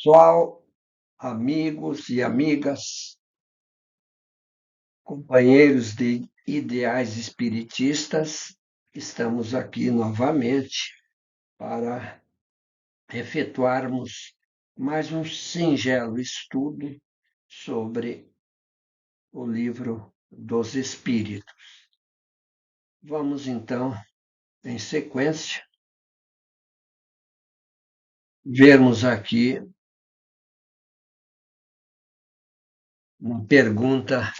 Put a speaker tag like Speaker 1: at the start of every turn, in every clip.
Speaker 1: Pessoal, amigos e amigas, companheiros de ideais espiritistas, estamos aqui novamente para efetuarmos mais um singelo estudo sobre o livro dos Espíritos. Vamos então, em sequência, vermos aqui uma pergunta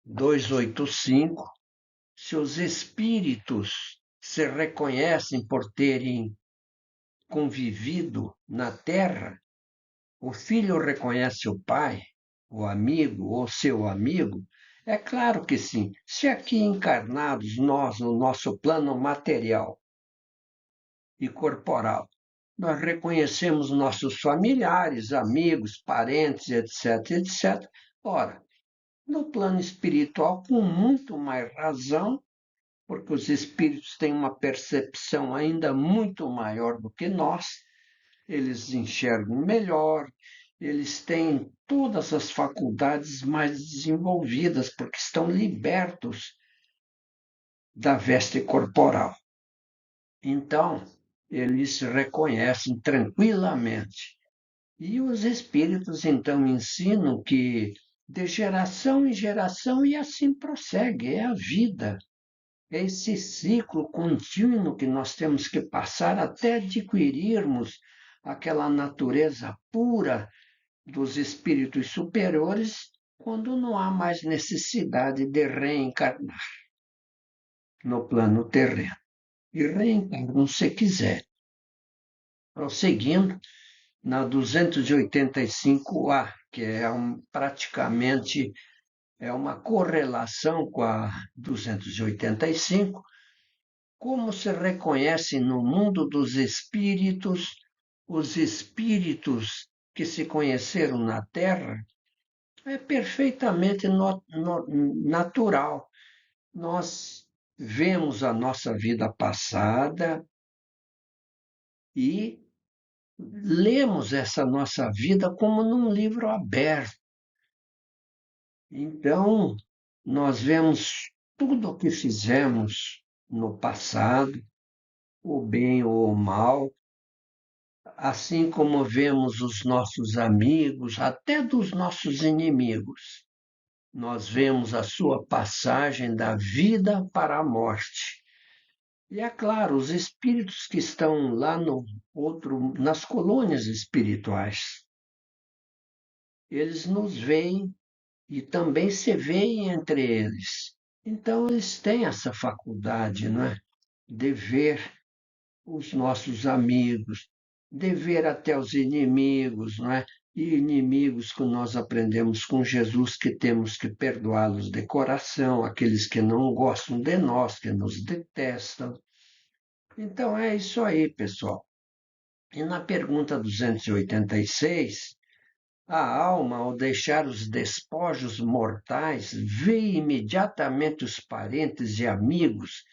Speaker 1: 285. Se os espíritos se reconhecem por terem convivido na Terra, o filho reconhece o pai, o amigo ou seu amigo? É claro que sim. Se aqui encarnados nós, no nosso plano material e corporal, nós reconhecemos nossos familiares, amigos, parentes, etc., etc. Ora, no plano espiritual, com muito mais razão, porque os espíritos têm uma percepção ainda muito maior do que nós, eles enxergam melhor, eles têm todas as faculdades mais desenvolvidas, porque estão libertos da veste corporal. Então, eles se reconhecem tranquilamente. E os espíritos, então, ensinam que de geração em geração, e assim prossegue, é a vida. É esse ciclo contínuo que nós temos que passar até adquirirmos aquela natureza pura dos espíritos superiores, quando não há mais necessidade de reencarnar no plano terreno. E reencarnam se quiser. Prosseguindo, na 285A, que é praticamente uma correlação com a 285, como se reconhece no mundo dos espíritos os espíritos que se conheceram na Terra? É perfeitamente natural. Nós vemos a nossa vida passada e lemos essa nossa vida como num livro aberto. Então, nós vemos tudo o que fizemos no passado, o bem ou o mal, assim como vemos os nossos amigos, até dos nossos inimigos. Nós vemos a sua passagem da vida para a morte. E é claro, os espíritos que estão lá no outro, nas colônias espirituais, eles nos veem e também se veem entre eles. Então, eles têm essa faculdade, não é? De ver os nossos amigos, de ver até os inimigos, não é? E inimigos que nós aprendemos com Jesus que temos que perdoá-los de coração, aqueles que não gostam de nós, que nos detestam. Então é isso aí, pessoal. E na pergunta 286, a alma, ao deixar os despojos mortais, vê imediatamente os parentes e amigos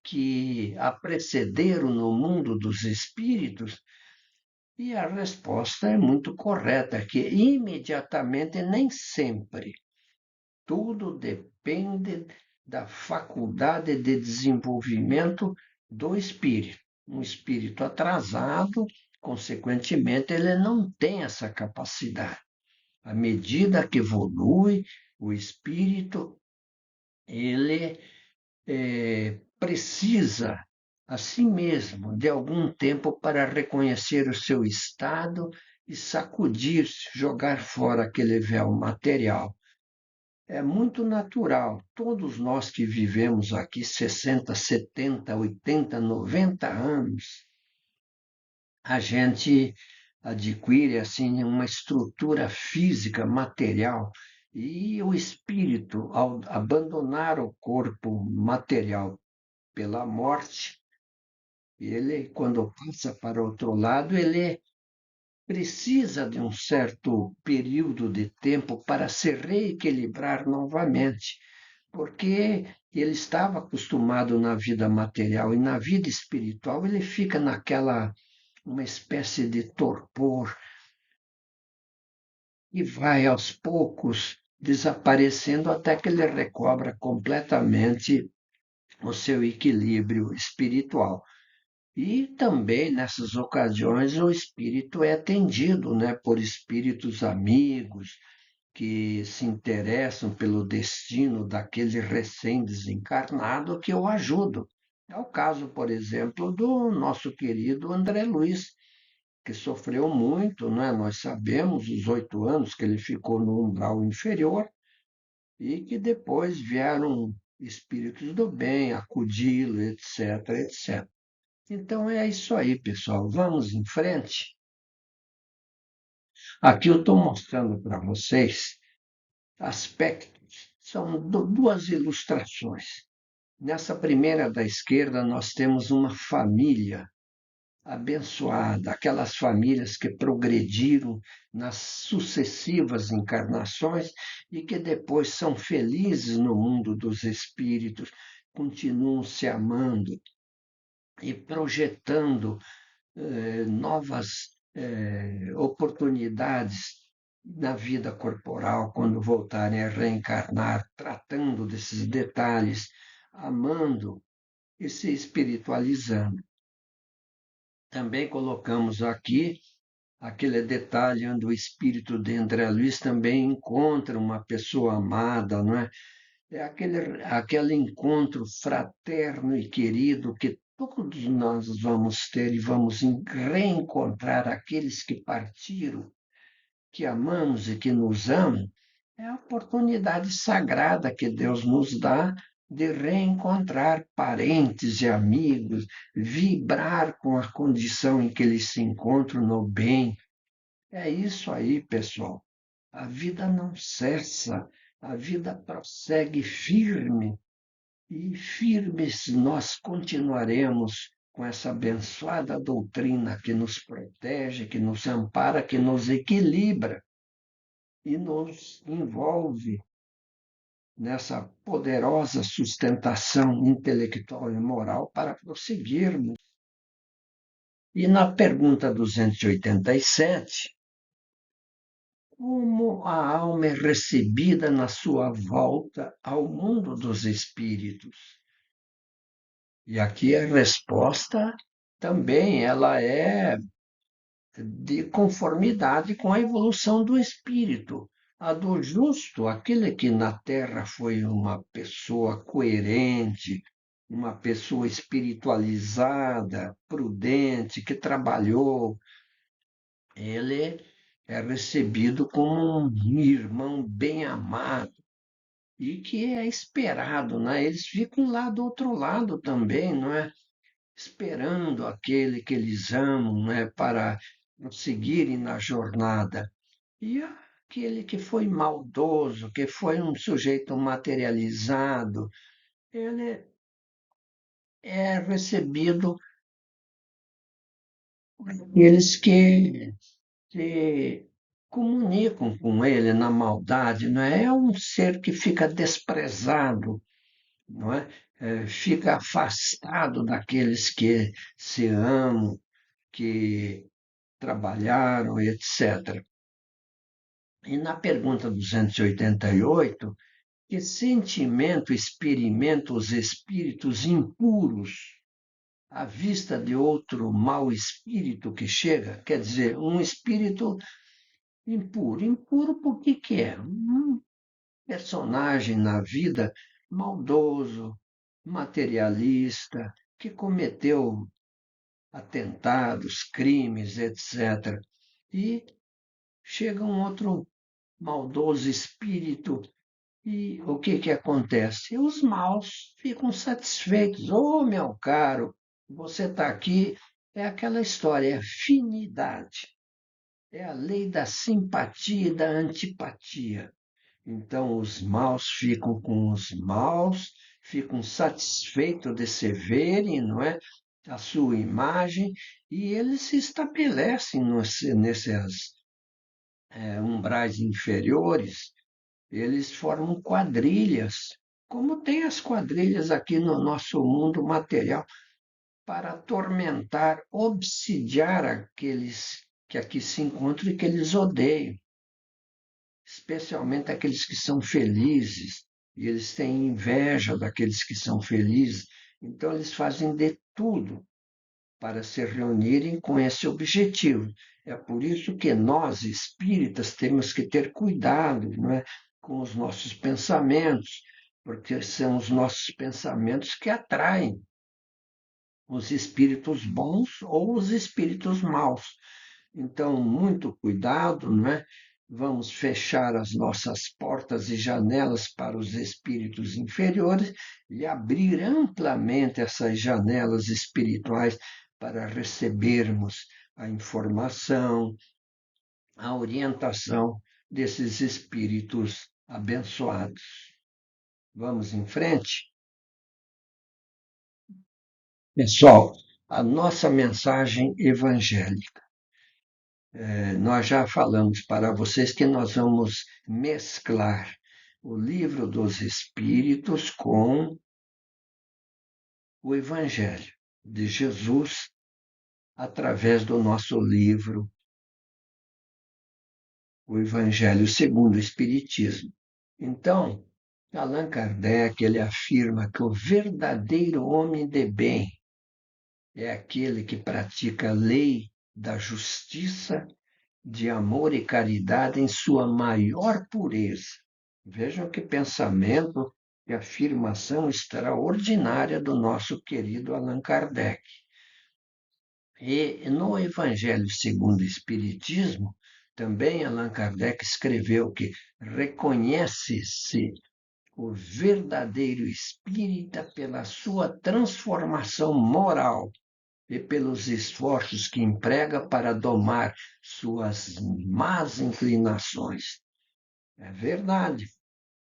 Speaker 1: que a precederam no mundo dos espíritos? E a resposta é muito correta, que imediatamente nem sempre. Tudo depende da faculdade de desenvolvimento do espírito. Um espírito atrasado, consequentemente, ele não tem essa capacidade. À medida que evolui, o espírito ele precisa a si mesmo de algum tempo para reconhecer o seu estado e sacudir-se, jogar fora aquele véu material. É muito natural. Todos nós que vivemos aqui 60, 70, 80, 90 anos, a gente adquire assim uma estrutura física, material, e o espírito, ao abandonar o corpo material pela morte, ele, quando passa para outro lado, ele precisa de um certo período de tempo para se reequilibrar novamente, porque ele estava acostumado na vida material e na vida espiritual ele fica naquela uma espécie de torpor, e vai aos poucos desaparecendo até que ele recobra completamente o seu equilíbrio espiritual. E também nessas ocasiões o espírito é atendido, né, por espíritos amigos que se interessam pelo destino daquele recém-desencarnado que eu ajudo. É o caso, por exemplo, do nosso querido André Luiz, que sofreu muito, né? Nós sabemos os 8 anos que ele ficou no umbral inferior e que depois vieram espíritos do bem acudi-lo, etc, etc. Então é isso aí, pessoal. Vamos em frente. Aqui eu estou mostrando para vocês aspectos. São duas ilustrações. Nessa primeira da esquerda, nós temos uma família abençoada, aquelas famílias que progrediram nas sucessivas encarnações e que depois são felizes no mundo dos espíritos, continuam se amando e projetando novas oportunidades na vida corporal quando voltarem a reencarnar, tratando desses detalhes, amando e se espiritualizando. Também colocamos aqui aquele detalhe onde o espírito de André Luiz também encontra uma pessoa amada, não é? É aquele encontro fraterno e querido que todos nós vamos ter e vamos reencontrar aqueles que partiram, que amamos e que nos amam. É a oportunidade sagrada que Deus nos dá de reencontrar parentes e amigos, vibrar com a condição em que eles se encontram no bem. É isso aí, pessoal. A vida não cessa, a vida prossegue firme e firmes nós continuaremos com essa abençoada doutrina que nos protege, que nos ampara, que nos equilibra e nos envolve nessa poderosa sustentação intelectual e moral para prosseguirmos. E na pergunta 287, como a alma é recebida na sua volta ao mundo dos espíritos? E aqui a resposta também ela é de conformidade com a evolução do espírito. A do justo, aquele que na terra foi uma pessoa coerente, uma pessoa espiritualizada, prudente, que trabalhou, ele é recebido como um irmão bem amado e que é esperado, né? Eles ficam lá do outro lado também, não é? Esperando aquele que eles amam, né, para prosseguirem na jornada. E aquele que foi maldoso, que foi um sujeito materializado, ele é recebido por aqueles que se comunicam com ele na maldade, não é? É um ser que fica desprezado, não é? Fica afastado daqueles que se amam, que trabalharam, etc. E na pergunta 288, que sentimento experimentam os espíritos impuros à vista de outro mau espírito que chega? Quer dizer, um espírito impuro. Impuro por que é? Um personagem na vida maldoso, materialista, que cometeu atentados, crimes, etc. E chega um outro maldoso espírito e o que que acontece? Os maus ficam satisfeitos. Oh, meu caro, você está aqui. É aquela história, é afinidade. É a lei da simpatia e da antipatia. Então, os maus ficam com os maus, ficam satisfeitos de se verem, não é? A sua imagem, e eles se estabelecem nesses umbrais inferiores, eles formam quadrilhas, como tem as quadrilhas aqui no nosso mundo material, para atormentar, obsidiar aqueles que aqui se encontram e que eles odeiam. especialmente aqueles que são felizes, e eles têm inveja daqueles que são felizes. Então, eles fazem de tudo para se reunirem com esse objetivo. É por isso que nós, espíritas, temos que ter cuidado, não é, com os nossos pensamentos, porque são os nossos pensamentos que atraem os espíritos bons ou os espíritos maus. Então, muito cuidado, não é? Vamos fechar as nossas portas e janelas para os espíritos inferiores e abrir amplamente essas janelas espirituais para recebermos a informação, a orientação desses espíritos abençoados. Vamos em frente? Pessoal, a nossa mensagem evangélica. Nós já falamos para vocês que nós vamos mesclar o livro dos Espíritos com o Evangelho de Jesus através do nosso livro, o Evangelho segundo o Espiritismo. Então, Allan Kardec ele afirma que o verdadeiro homem de bem é aquele que pratica a lei da justiça, de amor e caridade em sua maior pureza. Vejam que pensamento e afirmação extraordinária do nosso querido Allan Kardec. E no Evangelho segundo o Espiritismo, também Allan Kardec escreveu que reconhece-se o verdadeiro espírita pela sua transformação moral e pelos esforços que emprega para domar suas más inclinações. É verdade,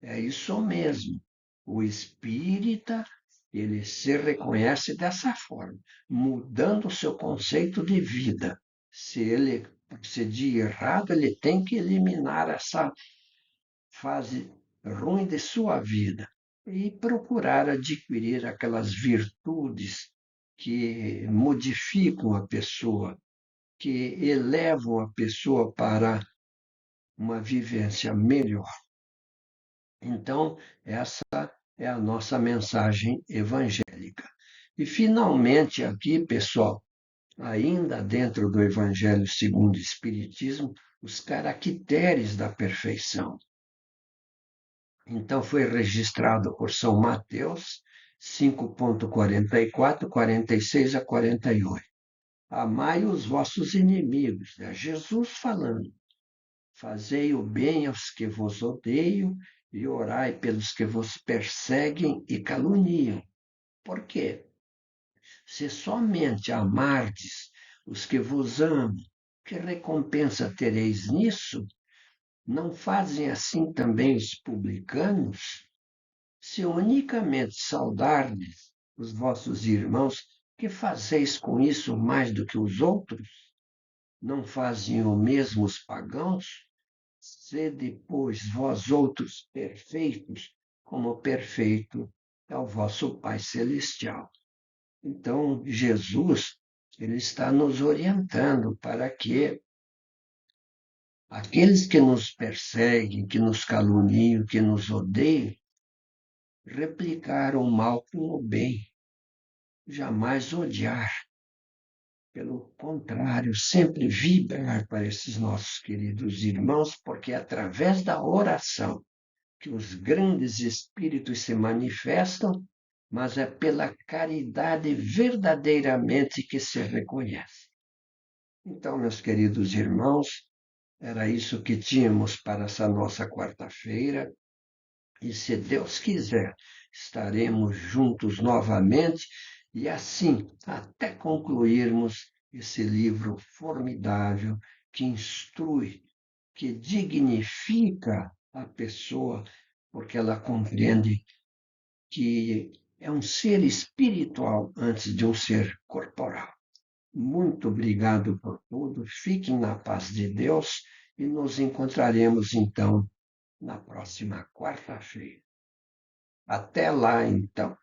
Speaker 1: é isso mesmo. O espírita, ele se reconhece dessa forma, mudando o seu conceito de vida. Se ele proceder errado, ele tem que eliminar essa fase ruim de sua vida e procurar adquirir aquelas virtudes que modificam a pessoa, que elevam a pessoa para uma vivência melhor. Então, essa é a nossa mensagem evangélica. E, finalmente, aqui, pessoal, ainda dentro do Evangelho segundo o Espiritismo, os caracteres da perfeição. Então, foi registrado por São Mateus 5,44, 46 a 48. Amai os vossos inimigos, é Jesus falando. Fazei o bem aos que vos odeiam e orai pelos que vos perseguem e caluniam. Por quê? Se somente amardes os que vos amam, que recompensa tereis nisso? Não fazem assim também os publicanos? Se unicamente saudardes os vossos irmãos, que fazeis com isso mais do que os outros? Não fazem o mesmo os pagãos? Sede, pois, vós outros perfeitos, como perfeito é o vosso Pai Celestial. Então, Jesus, ele está nos orientando para que aqueles que nos perseguem, que nos caluniam, que nos odeiam, replicar o mal com o bem, jamais odiar. Pelo contrário, sempre vibrar para esses nossos queridos irmãos, porque é através da oração que os grandes espíritos se manifestam, mas é pela caridade verdadeiramente que se reconhece. Então, meus queridos irmãos, era isso que tínhamos para essa nossa quarta-feira. E se Deus quiser, estaremos juntos novamente e assim até concluirmos esse livro formidável que instrui, que dignifica a pessoa, porque ela compreende que é um ser espiritual antes de um ser corporal. Muito obrigado por tudo, fiquem na paz de Deus e nos encontraremos então na próxima quarta-feira. Até lá, então.